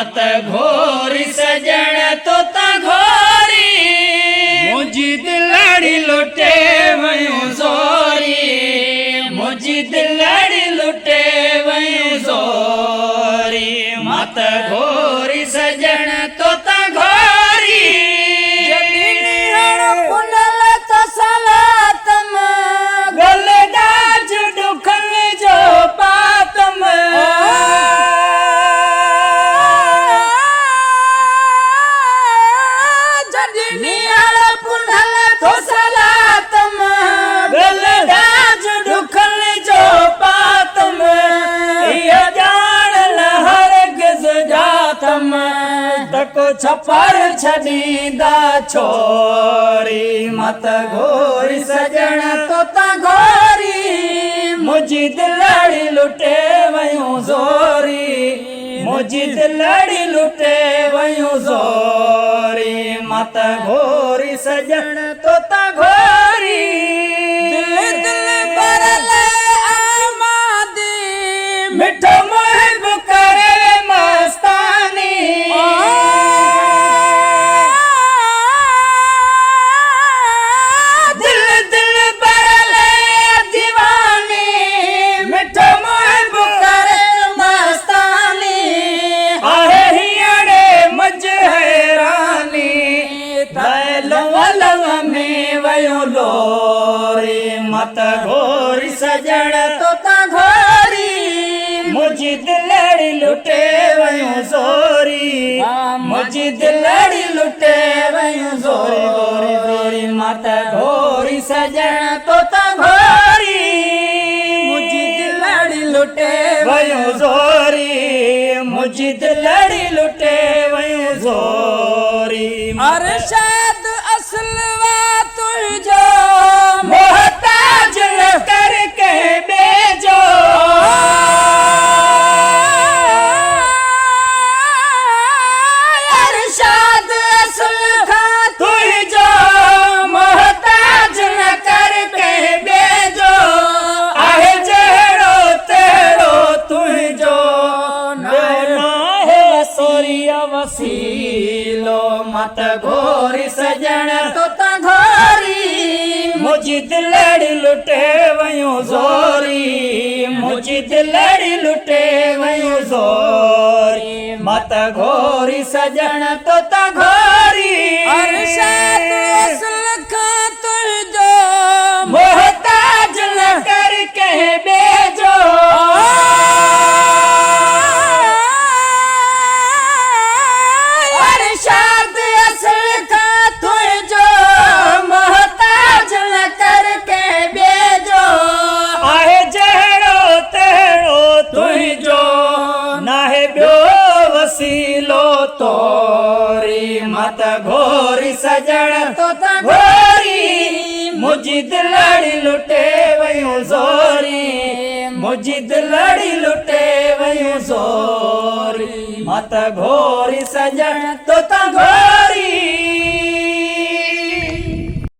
मत घोरी सजण तोता घोरी मुझी दिलाड़ी लुटे वयूं ज़ोरी मुझी दिलाड़ी लुटे वयूं ज़ोरी मत घोरी सजण तोता घोरी पुनल तो सलातम गल डाज दुखन जो पातम जनियाल पुनल तो सलातम गल डाज दुखन जो पातम ये जान लहर गिज जातम तको छपर छदीदा छोरी मत घोरी सजण तोता घोरी मुझी दिलाड़ी लुटे वयूं ज़ोरी मुझी दिलाड़ी लुटे वयूं ज़ोरी मत घोरी सजण तोता घोरी दिल दिल बरल आमादी मिठो मुहिब करे मस्तानी दिल दिल बरल दीवानी मिठो मुहिब करे मस्तानी आहे हियड़े मुझ हैरानी लव में वयो लोरी मत घोरी सजण तोता घोरी मुझी दिलाड़ी लुटे वयूं ज़ोरी मुझी दिलाड़ी लुटे वयूं ज़ोरी ज़ोरी ज़ोरी मत घोरी सजण तोता घोरी मुझी दिलाड़ी लुटे वयूं ज़ोरी मुझी दिलाड़ी लुटे वयूं ज़ोरी अरशद असलवा तुझो मोहताज न करके बेजो अरशद असलवा तुझो मोहताज न करके बेजो आहे जहिड़ो तेड़ो तुझो नाहे सोरिया वसीलो मत घोरी सजण तोता घोरी मुझी दिलाड़ी लुटे वयूं ज़ोरी मुझी दिलाड़ी लुटे वयूं ज़ोरी मत घोरी सजण तोता घोरी अरशद असुल खां तुझो मोहताज न करके बेजो अरशद असुल खां तुझो मोहताज न करके बेजो आहे जहिड़ो तेड़ो तुझो नाहे ॿियो वसीलो तोरी मत घोरी सजण तोता घोरी मुझी दिलाड़ी लुटे वयूं ज़ोरी मुझी दिलाड़ी लुटे वयूं ज़ोरी मत घोरी सजण तोता घोरी।